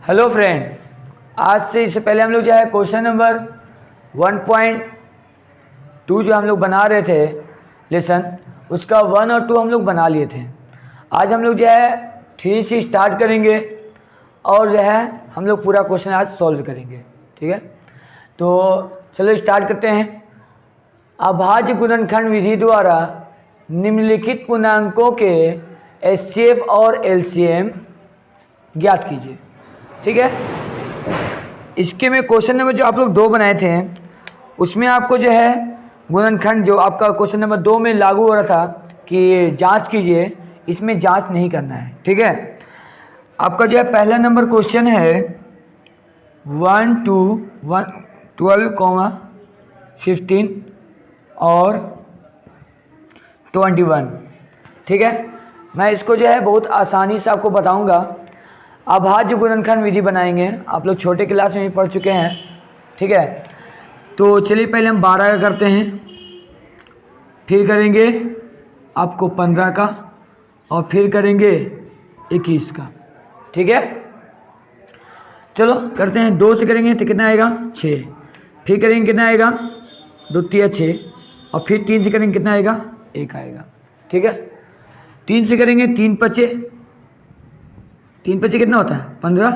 Hello friend, आज से इससे पहले हम लोग जो है क्वेश्चन नंबर 1.2 जो हम लोग बना रहे थे लेसन, उसका 1 और 2 हम लोग बना लिए थे। आज हम लोग जो है 3 से स्टार्ट करेंगे और जो है हम लोग पूरा क्वेश्चन आज सॉल्व करेंगे। ठीक है, तो चलो स्टार्ट करते हैं। अभाज्य गुणनखंड विधि द्वारा निम्नलिखित पूर्णांकों के एचसीएफ और एलसीएम ज्ञात कीजिए। ठीक है, इसके में क्वेश्चन नंबर जो आप लोग 2 बनाए थे उसमें आपको जो है गुणनखंड जो आपका क्वेश्चन नंबर 2 में लागू हो रहा था कि जांच कीजिए, इसमें जांच नहीं करना है। ठीक है, आपका जो है पहला नंबर क्वेश्चन है 1 to 12, 15 और 21। ठीक है, मैं इसको जो है बहुत आसानी से आपको बताऊंगा। अभाज्य गुणनखंड विधि बनाएंगे, आप लोग छोटे क्लास में भी पढ़ चुके हैं। ठीक है, तो चलिए पहले हम 12 का करते हैं, फिर करेंगे आपको 15 का और फिर करेंगे 21 का। ठीक है, चलो करते हैं। 2 से करेंगे तो कितना आएगा 6, फिर करेंगे कितना आएगा 2 3 6, और फिर 3 से करेंगे कितना आएगा 1 आएगा। ठीक है, 3 से करेंगे 3 5 कितना होता है 15,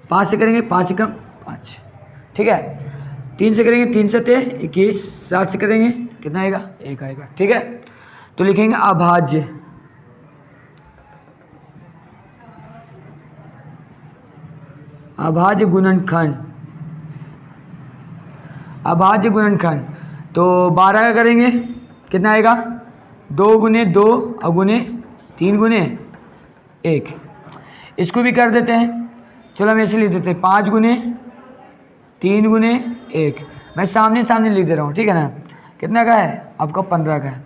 5 से करेंगे 5 कम 5। ठीक है, 3 से करेंगे 3 7 21, 7 से करेंगे कितना आएगा 1 आएगा। ठीक है, तो लिखेंगे अभाज्य गुणनखंड, अभाज्य गुणनखंड। तो 12 का करेंगे कितना आएगा 2 गुने 2 और गुने 3 गुने 1। इसको भी कर देते हैं, चलो हम ऐसे लिख देते हैं 5 गुने 3 गुने 1। मैं सामने सामने लिख दे रहा हूँ। ठीक है ना, कितना का है आपका 15 का है,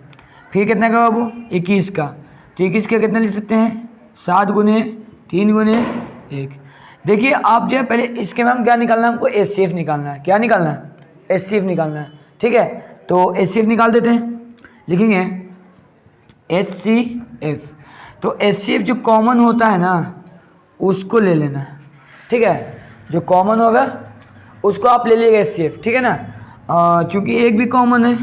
फिर कितना का बाबू 21 का। तो 21 का कितना लिख सकते हैं 7 गुने 3 गुने 1। देखिए आप जो है पहले इसके में हम क्या निकालना है, हमको एचसीएफ निकालना है। क्या निकालना है, एचसीएफ निकालना है। ठीक है, तो एचसीएफ निकाल देते हैं, लिखेंगे एचसीएफ। तो एचसीएफ जो कॉमन होता है ना उसको ले लेना है। ठीक है, जो कॉमन होगा उसको आप ले लीजिएगा एचसीएफ। ठीक है ना, चूँकि एक भी कॉमन है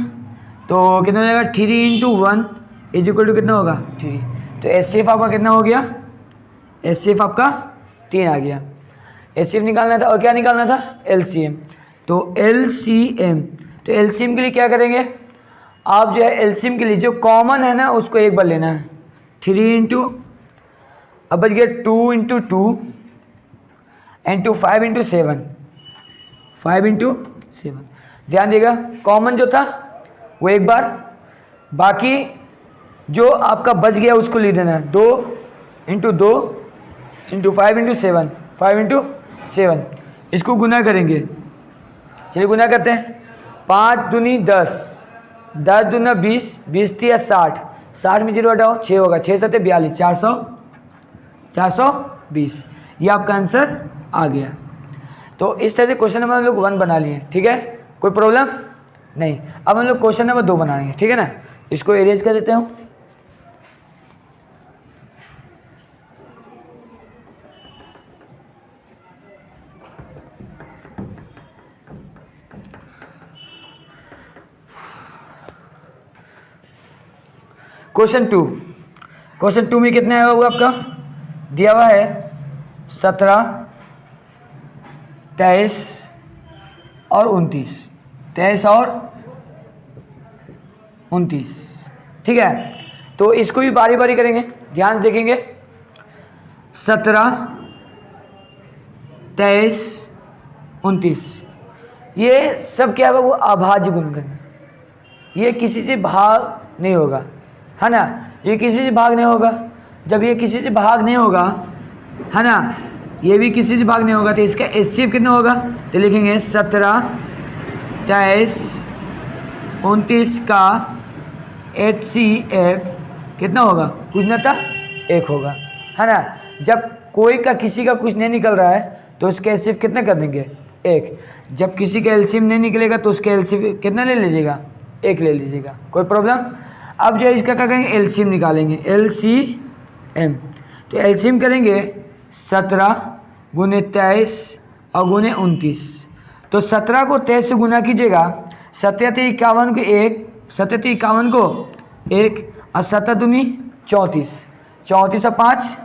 तो कितना हो जाएगा 3 × 1 इज इक्वल टू कितना होगा 3। तो एचसीएफ आपका कितना हो गया, एचसीएफ आपका 3 आ गया। एचसीएफ निकालना था और क्या निकालना था एलसीएम। तो एलसीएम, तो एलसीएम के लिए क्या करेंगे आप जो है एलसीएम के लिए जो कॉमन है ना उसको एक बार लेना है। 3 × अब बच गया 2 × 2 एंड 5 × 7, 5 × 7। ध्यान देगा कॉमन जो था वो एक बार, बाकी जो आपका बच गया उसको लिख देना है 2 × 2 × 5 × 7, 5 × 7। इसको गुना करेंगे, चलिए गुना करते हैं। 5 दूनी 10, 10 दूना 20, 20 3 60, 60 में 0 हटाओ 6 होगा, 6 7 42, 420। ये आपका आंसर आ गया। तो इस तरह से क्वेश्चन नंबर हम लोग 1 बना लिए। ठीक है, कोई प्रॉब्लम नहीं। अब हम लोग क्वेश्चन नंबर 2 बनाएंगे। ठीक है ना, इसको एरेज कर देते हूँ। क्वेश्चन 2 में कितना है वो आपका दिया हुआ है 17, 23 और 29, 23 और 29। ठीक है, तो इसको भी बारी बारी करेंगे, ध्यान से देखेंगे। 17, 23, 29 ये सब क्या है वो अभाज्य गुणनखंड, ये किसी से भाग नहीं होगा, है ना। ये किसी से भाग नहीं होगा, जब ये किसी से भाग नहीं होगा, है ना, ये भी किसी से भाग नहीं होगा, तो इसका एचसीएफ कितना होगा, तो लिखेंगे 17, 23, 29 का एचसीएफ कितना होगा, कुछ ना था 1 होगा, है ना। जब कोई का किसी का कुछ नहीं निकल रहा है तो उसका एचसीएफ कितना कर देंगे 1। जब किसी का एलसीएम नहीं निकलेगा तो उसका एलसीएम कितना ले लीजिएगा 1 ले लीजिएगा, कोई प्रॉब्लम। अब जो है इसका क्या करेंगे एलसीएम निकालेंगे, एलसीएम। तो एलसीएम करेंगे 17, गुने 23 और गुने 29। तो 17 को 23 से गुना कीजिएगा, 17×51 को 1, 17×51 को 1 और 7 दूनी 34, 34 और 5,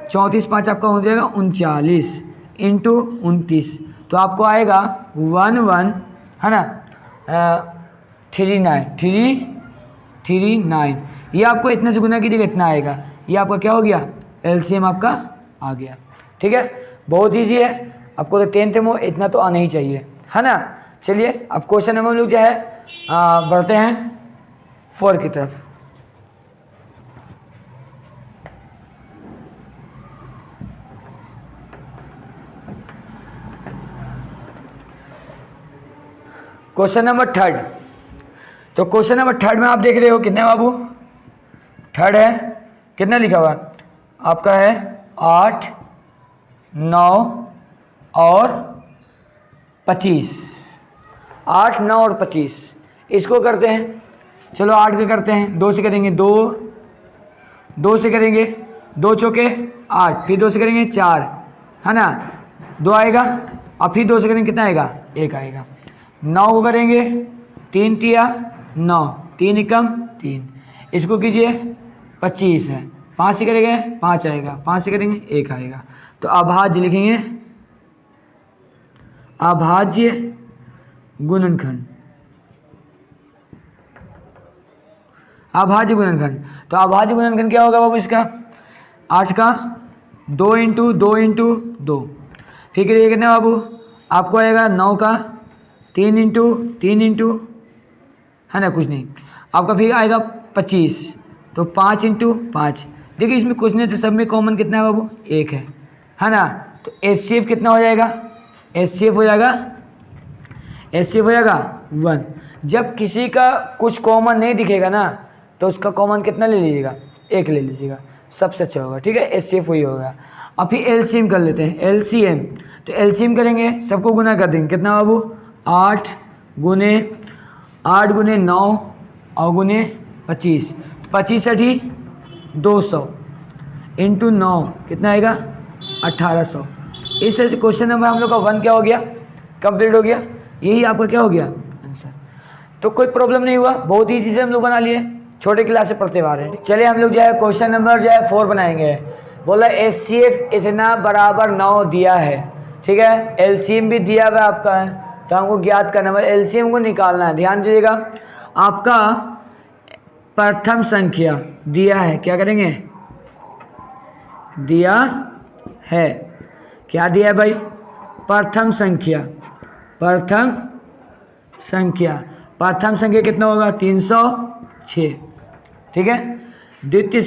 34 5 आपका हो जाएगा 39 इंटू 29। तो आपको आएगा 11 है ना 339। ये आपको इतने से गुना कीजिएगा इतना आएगा। ये आपका क्या हो गया, एलसीएम आपका आ गया। ठीक है, बहुत ईजी है, आपको तो 10th में इतना तो आना ही चाहिए, है ना। चलिए अब क्वेश्चन नंबर हम लोग जो है बढ़ते हैं 4 की तरफ। Question number 3। तो क्वेश्चन नंबर 3 में आप देख रहे हो कितने बाबू, 3 है, कितना लिखा हुआ आपका है 8, 9 और 25, 8, 9 और 25। इसको करते हैं, चलो 8 के करते हैं, 2 से करेंगे 2 से करेंगे 2 चौके 8, फिर 2 से करेंगे 4, है ना 2 आएगा, और फिर 2 से करेंगे कितना आएगा 1 आएगा। 9 को करेंगे 3 तिया 9, 3 एकम 3, इसको कीजिए 25 है, 5 से करेंगे 5 आएगा, 5 से करेंगे 1 आएगा। तो अभाज्य लिखेंगे, अभाज्य गुणनखंड, अभाज्य गुणनखंड। तो अभाज्य गुणनखंड क्या होगा बाबू इसका, 8 का 2 इंटू 2 इंटू 2, फिर करिए कितना बाबू आपको आएगा 9 का 3 इंटू 3 इंटू, है ना कुछ नहीं, आपका फिर आएगा 25, तो 5 इंटू 5। देखिए इसमें कुछ नहीं, तो सब में कॉमन कितना है बाबू 1 है ना। तो एचसीएफ कितना हो जाएगा, एचसीएफ हो जाएगा 1। जब किसी का कुछ कॉमन नहीं दिखेगा ना, तो उसका कॉमन कितना ले लीजिएगा, 1 ले लीजिएगा, सबसे अच्छा होगा। ठीक है, एचसीएफ वही होगा। अब फिर एलसीएम कर लेते हैं, एलसीएम। तो एलसीएम करेंगे, सबको गुना कर देंगे, कितना बाबू 8 गुने 9 और गुने 25, 25 × 200 इंटू 9 कितना आएगा 1800। इस तरह से क्वेश्चन नंबर हम लोग का 1 क्या हो गया, कंप्लीट हो गया। यही आपका क्या हो गया आंसर। तो कोई प्रॉब्लम नहीं हुआ, बहुत ईजी से हम लोग बना लिए, छोटे क्लास से पढ़ते हुए आ रहे हैं। चलिए हम लोग जो है क्वेश्चन नंबर जो है 4 बनाएंगे। बोला एचसीएफ इतना बराबर 9 दिया है, ठीक है, एलसीएम भी दिया हुआ आपका है, तो हमको ज्ञात करना है, एलसीएम को निकालना है। ध्यान दीजिएगा, आपका प्रथम संख्या दिया है, क्या करेंगे, दिया है, क्या दिया है भाई, प्रथम संख्या, प्रथम संख्या कितना होगा 306, ठीक है। द्वितीय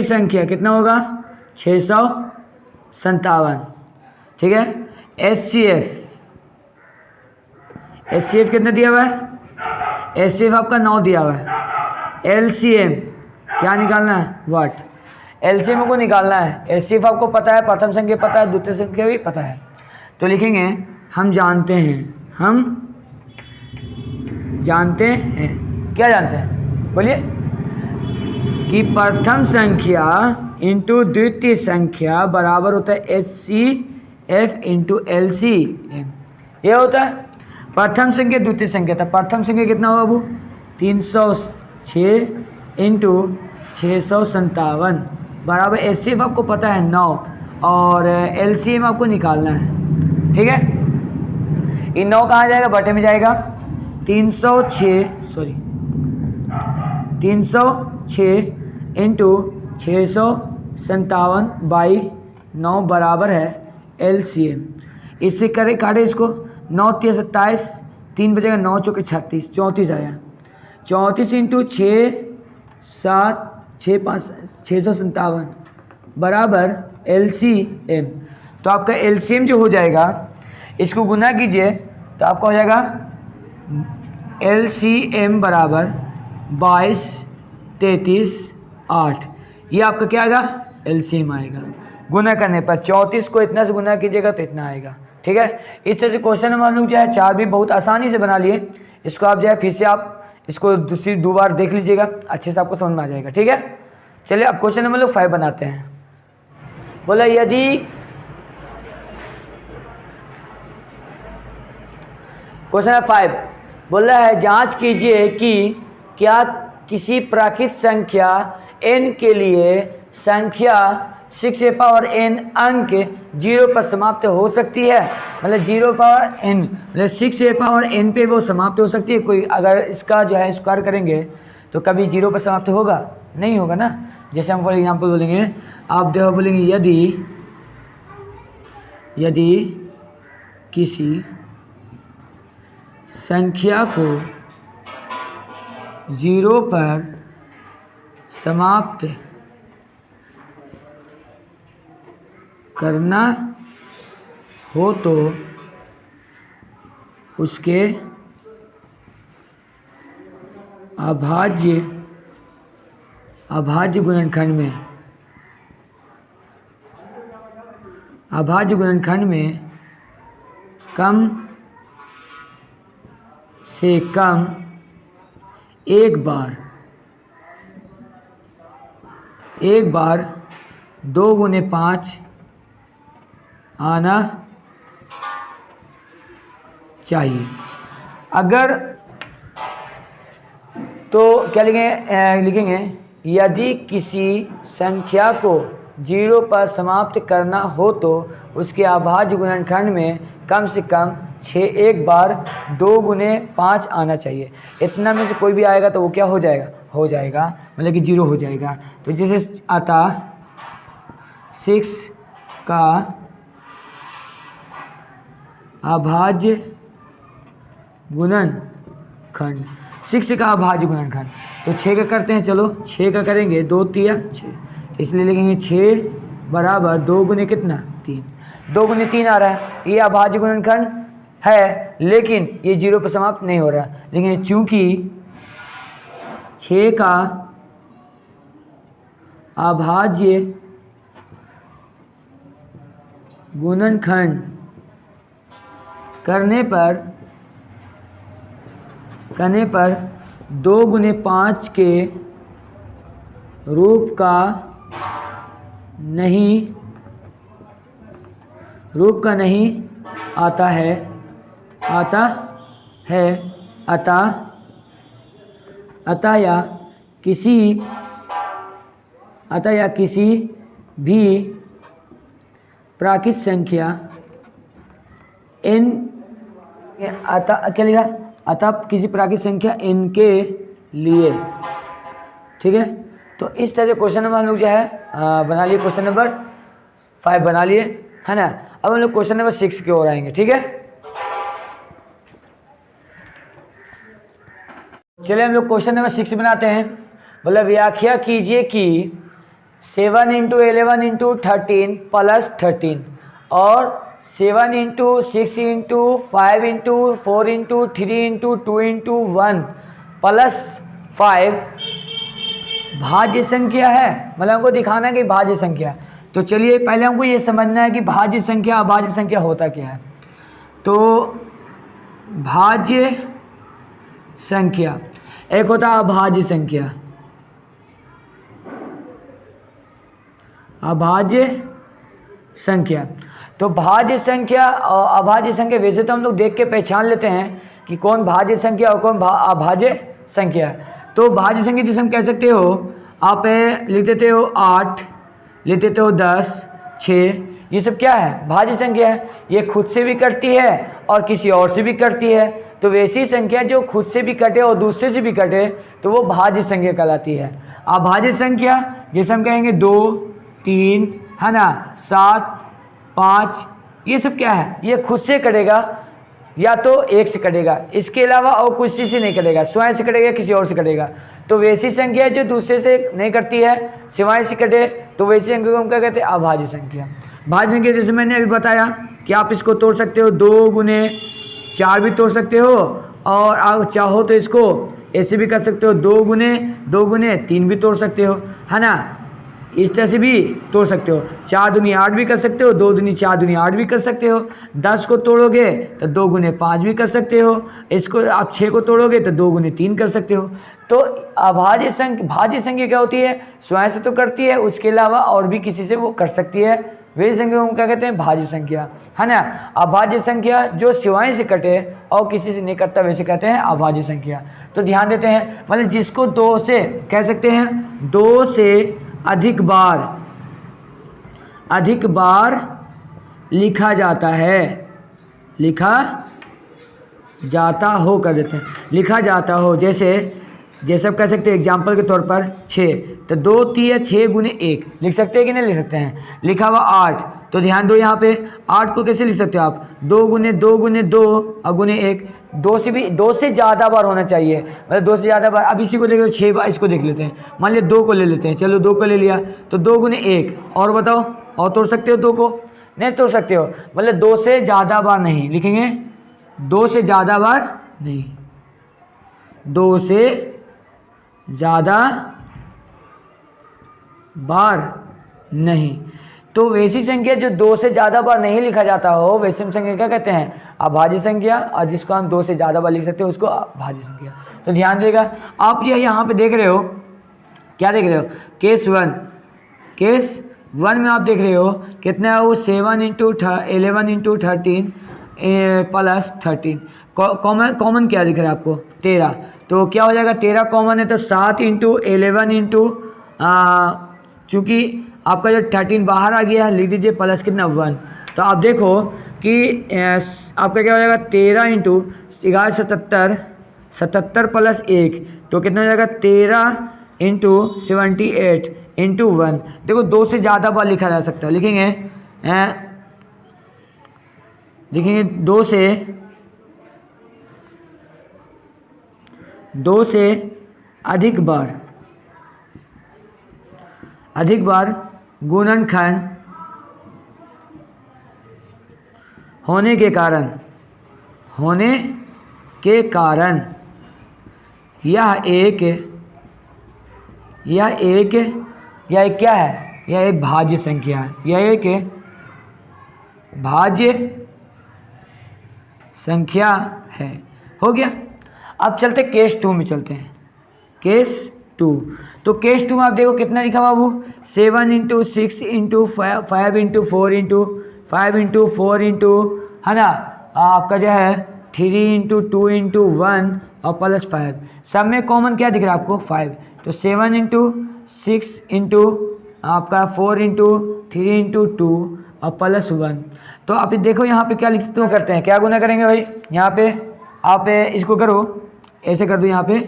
संख्या कितना होगा 657, ठीक है। एचसीएफ कितना दिया हुआ है, एचसीएफ आपका 9 दिया हुआ है। एलसीएम क्या निकालना है, व्हाट, एलसीएम को निकालना है। एचसीएफ आपको पता है, प्रथम संख्या पता है, द्वितीय संख्या भी पता है, तो लिखेंगे हम जानते हैं, क्या जानते हैं बोलिए, कि प्रथम संख्या इंटू द्वितीय संख्या बराबर होता है एचसीएफ इंटू एलसीएम। ये होता है प्रथम संख्या द्वितीय संख्या, था प्रथम संख्या कितना होगा बाबू 306 इंटू 657 बराबर एचसीएफ आपको पता है 9 और एलसीएम आपको निकालना है, ठीक है। ये 9 कहाँ जाएगा, बटे में जाएगा, 306 इंटू 657 बाई 9 बराबर है एलसीएम। इससे करे काटे इसको, 9 × 27, 3 बचेगा, 9 × 36, 34 आया, 34 इंटू 657 बराबर एलसीएम। तो आपका एलसीएम जो हो जाएगा, इसको गुना कीजिए तो आपका हो जाएगा एलसीएम बराबर 22, 33, 8। ये आपका क्या आएगा, एलसीएम आएगा। गुना करने पर 34 को इतना से गुना कीजिएगा तो इतना आएगा, ठीक है। इस तरह से क्वेश्चन नंबर हम लोग जो है 4 भी बहुत आसानी से बना लिए। इसको आप जो है फिर से आप इसको दूसरी 2 बार देख लीजिएगा, अच्छे से आपको समझ में आ जाएगा, ठीक है। चलिए अब क्वेश्चन नंबर 5 बनाते हैं। बोला यदि क्वेश्चन नंबर 5 बोला है जांच कीजिए कि क्या किसी प्राकृत संख्या n के लिए संख्या 6 पावर n अंक 0 पर समाप्त हो सकती है। मतलब 0 पावर n मतलब 6 पावर n पे वो समाप्त हो सकती है। कोई अगर इसका जो है स्क्वायर करेंगे तो कभी 0 पर समाप्त होगा नहीं होगा ना। जैसे हम फॉर एग्जाम्पल बोलेंगे, आप देखो बोलेंगे यदि किसी संख्या को 0 पर समाप्त करना हो तो उसके अभाज्य गुणनखंड में कम से कम एक बार 2 गुने 5 आना चाहिए। अगर तो क्या लिखेंगे यदि किसी संख्या को 0 पर समाप्त करना हो तो उसके अभाज्य गुणनखंड में कम से कम 1 बार 2 गुने 5 आना चाहिए। इतना में से कोई भी आएगा तो वो क्या हो जाएगा मतलब कि 0 हो जाएगा। तो जैसे आता 6 का अभाज्य गुणनखंड, 6 का अभाज्य गुणनखंड तो 6 का करते हैं। चलो 6 का करेंगे, 2 तिया 6, इसलिए लिखेंगे 6 बराबर 2 गुने कितना 3, 2 गुने 3 आ रहा है। ये अभाज्य गुणनखंड है लेकिन ये 0 पर समाप्त नहीं हो रहा। लेकिन चूंकि 6 का अभाज्य गुणनखंड करने पर 2 गुने 5 के रूप का नहीं आता है अतः या किसी भी प्राकृत संख्या n क्या लिखा अतः किसी प्राकृत संख्या n के लिए। ठीक है, तो इस तरह से क्वेश्चन नंबर हम लोग जो है बना लिए। क्वेश्चन नंबर 5 बना लिए है ना। अब हम लोग क्वेश्चन नंबर 6 की ओर आएंगे। ठीक है, चलिए हम लोग क्वेश्चन नंबर 6 बनाते हैं। बोला व्याख्या कीजिए कि 7 × 11 × 13 प्लस 13 और 7 × 6 × 5 × 4 × 3 × 2 × 1 प्लस 5 भाज्य संख्या है। मतलब हमको दिखाना है कि भाज्य संख्या। तो चलिए पहले हमको ये समझना है कि भाज्य संख्या अभाज्य संख्या होता क्या है। तो भाज्य संख्या एक होता है अभाज्य संख्या। अभाज्य संख्या तो भाज्य संख्या और अभाज्य संख्या वैसे तो हम लोग देख के पहचान लेते हैं कि कौन भाज्य संख्या और कौन अभाज्य संख्या है। तो भाज्य संख्या जिसे हम कह सकते हो, आप लिख देते हो 8, लिख देते हो 10, 6, ये सब क्या है भाज्य संख्या है। ये खुद से भी कटती है और किसी और से भी कटती है। तो वैसी संख्या जो खुद से भी कटे और दूसरे से भी कटे तो वो भाज्य संख्या कहलाती है। अभाज्य संख्या जैसे हम कहेंगे 2, 3 है ना, 7, 5, ये सब क्या है, ये खुद से कटेगा या तो एक से कटेगा, इसके अलावा और किसी से नहीं कटेगा, स्वयं से कटेगा किसी और से कटेगा। तो वैसी संख्या जो दूसरे से नहीं कटती है सिवाय से कटे तो वैसी संख्या को हम क्या कहते हैं अभाज्य संख्या। भाज्य संख्या जैसे मैंने अभी बताया कि आप इसको तोड़ सकते हो 2 गुने 4 भी तोड़ सकते हो और आप चाहो तो इसको ऐसे भी कर सकते हो 2 गुने 3 भी तोड़ सकते हो है ना। इस तरह से भी तोड़ सकते हो, 4 दूनी 8 भी कर सकते हो, 2 दूनी 4 दूनी 8 भी कर सकते हो। 10 को तोड़ोगे तो 2 गुने 5 भी कर सकते हो। इसको आप 6 को तोड़ोगे तो 2 गुने 3 कर सकते हो। तो भाज्य संख्या क्या होती है, स्वयं से तो करती है, उसके अलावा और भी किसी से वो कर सकती है, वे संख्या को क्या कहते हैं, भाज्य संख्या, है ना। अभाज्य संख्या जो स्वयं से कटे और किसी से नहीं कटता वैसे कहते हैं अभाज्य संख्या। तो ध्यान देते हैं, मतलब जिसको 2 से कह सकते हैं 2 से अधिक बार लिखा जाता है, लिखा जाता हो कर देते हैं, लिखा जाता हो। जैसे आप कह सकते हैं एग्जाम्पल के तौर पर 6, तो 2 3 6 गुने 1 लिख सकते हैं कि नहीं लिख सकते हैं। लिखा हुआ 8, तो ध्यान दो यहाँ पे 8 को कैसे लिख सकते हो आप, 2 गुने 2 गुने 2 और गुने 1, 2 से ज़्यादा बार होना चाहिए, मतलब 2 से ज़्यादा बार। अब इसी को देख लो 6 बार, इसको देख लेते हैं, मान लिया 2 को ले लेते हैं, चलो 2 को ले लिया तो 2 गुने 1, और बताओ और तोड़ सकते हो 2 को, नहीं तोड़ सकते हो, मतलब 2 से ज़्यादा बार नहीं लिखेंगे, 2 से ज़्यादा बार नहीं, 2 से ज़्यादा बार नहीं। तो वैसी संख्या जो 2 से ज़्यादा बार नहीं लिखा जाता हो वैसी संख्या क्या कहते हैं, अभाज्य संख्या, और जिसको हम 2 से ज़्यादा बार लिख सकते हो उसको भाज्य संख्या। तो ध्यान देगा आप, ये यहाँ पे देख रहे हो, क्या देख रहे हो, केस 1 में आप देख रहे हो कितना है वो 7 × 11 × 13 प्लस 13, कॉमन क्या दिख रहा है आपको 13, तो क्या हो जाएगा 13 कॉमन है तो 7 × 11 चूँकि आपका जो 13 बाहर आ गया लिख दीजिए प्लस कितना 1, तो आप देखो कि आपका क्या हो जाएगा 13 × 11 77 प्लस 1, तो कितना हो जाएगा 13 × 78 × 1। देखो 2 से ज़्यादा बार लिखा जा सकता है, लिखेंगे 2 से अधिक बार गुणनखंड होने के कारण यह एक क्या है, यह एक भाज्य संख्या है, यह एक भाज्य संख्या है। हो गया। अब चलते केस 2 में चलते हैं, केस 2। तो केस 2 में आप देखो कितना लिखा बाबू, 7 × 6 × 5 × 4 है ना, आपका जो है 3 × 2 × 1 और प्लस 5, सब में कॉमन क्या दिख रहा है आपको 5, तो 7 × 6 × आपका 4 × 3 × 2 और प्लस 1। तो आप देखो यहाँ पे क्या लिखते हो, करते हैं क्या गुना करेंगे भाई, यहाँ पे आप इसको करो, ऐसे कर दो, यहाँ पे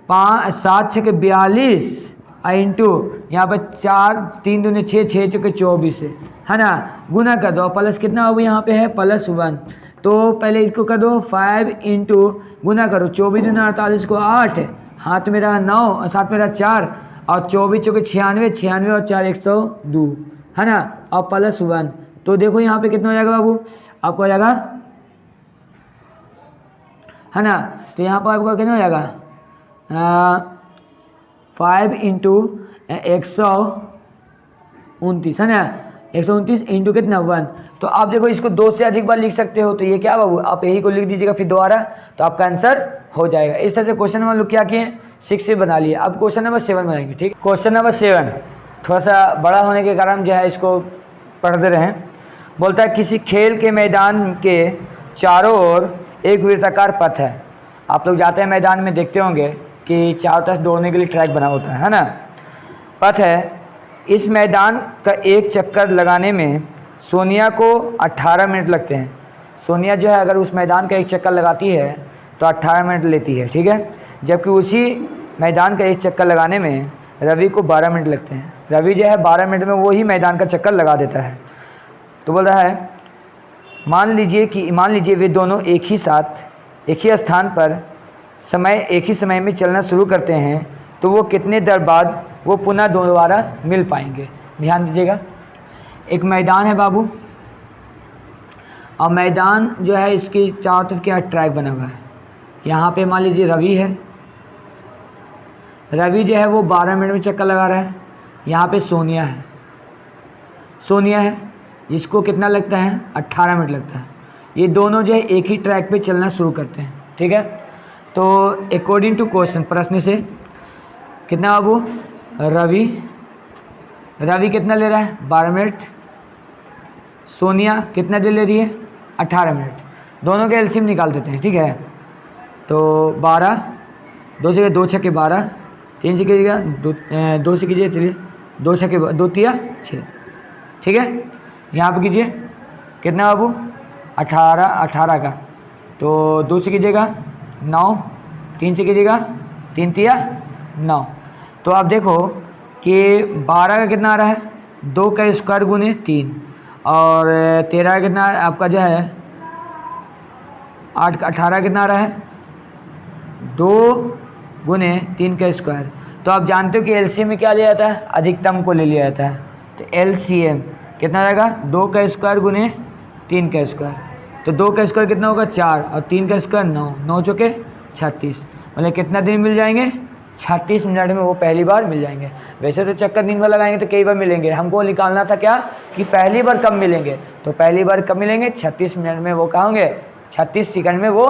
7 6 42 इंटू यहाँ पर 4 3 दूने 6 6 चौके 24 है ना, गुना कर दो, प्लस कितना होगा यहाँ पे है प्लस 1, तो पहले इसको कर दो 5 इंटू गुना करो, 24 दूना 48 को 8, हाथ में रहा 9 और साथ में रहा 4 और 24 चौके 96 96 और 4 102 है ना, और प्लस 1। तो देखो यहाँ पे कितना हो जाएगा बाबू, आपको हो जाएगा है ना, तो यहाँ पर आपको कितना हो जाएगा 5 इंटू 129 है ना, 129 इंटू कितना 1। तो आप देखो इसको 2 से अधिक बार लिख सकते हो, तो ये क्या बाबू आप यही को लिख दीजिएगा फिर दोबारा, तो आपका आंसर हो जाएगा। इस तरह से क्वेश्चन नंबर लोग क्या किए 6 से बना लिए। अब क्वेश्चन नंबर 7 बनाएंगे, ठीक। क्वेश्चन नंबर 7 थोड़ा सा बड़ा होने के कारण जो है इसको पढ़ते रहें। बोलता है किसी खेल के मैदान के चारों ओर एक वृत्ताकार पथ है। आप लोग जाते हैं मैदान में देखते होंगे कि चारों तरफ दौड़ने के लिए ट्रैक बना होता है ना, पथ है। इस मैदान का एक चक्कर लगाने में सोनिया को 18 मिनट लगते हैं। सोनिया जो है अगर उस मैदान का एक चक्कर लगाती है तो 18 मिनट लेती है, ठीक है, जबकि उसी मैदान का एक चक्कर लगाने में रवि को 12 मिनट लगते हैं। रवि जो है 12 मिनट में वही मैदान का चक्कर लगा देता है। तो बोल रहा है मान लीजिए वे दोनों एक ही स्थान पर एक ही समय में चलना शुरू करते हैं, तो वो कितने देर बाद वो पुनः दोबारा मिल पाएंगे। ध्यान दीजिएगा, एक मैदान है बाबू, और मैदान जो है इसकी चारों तरफ क्या ट्रैक बना हुआ है। यहाँ पे मान लीजिए रवि है, रवि जो है वो 12 मिनट में चक्कर लगा रहा है। यहाँ पे सोनिया है, सोनिया है, इसको कितना लगता है 18 मिनट लगता है। ये दोनों जो है एक ही ट्रैक पे चलना शुरू करते हैं, ठीक है। तो अकॉर्डिंग टू क्वेश्चन, प्रश्न से कितना बाबू, रवि कितना ले रहा है 12 मिनट, सोनिया कितना दे ले रही है 18 मिनट, दोनों के एलसीएम निकाल देते हैं, ठीक है। तो 12, 2 जगह 2 छक्के 12, 3 से कीजिएगा 2 से कीजिए, चलिए 2 छक्के 2 तिया 6, ठीक है। यहाँ पे कीजिए कितना बाबू 18 का, तो 2 से कीजिएगा 9, 3 से कीजिएगा 3 तिया 9। तो आप देखो कि 12 का कितना आ रहा है 2 का स्क्वायर गुने 3, और 13 का कितना आपका जो है 8 का 18 कितना आ रहा है 2 गुने 3 का स्क्वायर। तो आप जानते हो कि एलसीएम में क्या लिया जाता है, अधिकतम को ले लिया जाता है। तो एलसीएम कितना रहेगा 2 का स्क्वायर गुने 3 का स्क्वायर, तो 2 का स्क्वायर कितना होगा 4 और 3 का स्क्वायर 9, 9 चौके 36, मतलब कितना दिन मिल जाएंगे 36 मिनट में वो पहली बार मिल जाएंगे। वैसे तो चक्कर दिन भर लगाएंगे तो कई बार मिलेंगे, हमको निकालना था क्या कि पहली बार कब मिलेंगे, तो पहली बार कब मिलेंगे 36 मिनट में वो क्या होंगे, 36 सेकंड में वो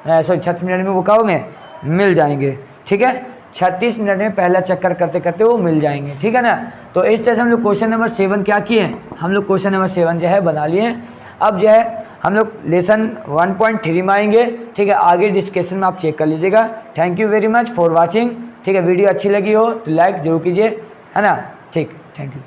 36 मिनट में वो क्या होंगे मिल जाएंगे, ठीक है। 36 मिनट में पहला चक्कर करते करते वो मिल जाएंगे, ठीक है ना। तो इस तरह से हम लोग क्वेश्चन नंबर 7 क्या किए, हम लोग क्वेश्चन नंबर 7 जो है बना लिए। अब जो है हम लोग लेसन 1.3 में आएंगे, ठीक है। आगे डिस्कशन में आप चेक कर लीजिएगा। Thank you very much for watching, ठीक है। वीडियो अच्छी लगी हो तो लाइक जरूर कीजिए, है ना, ठीक, थैंक यू।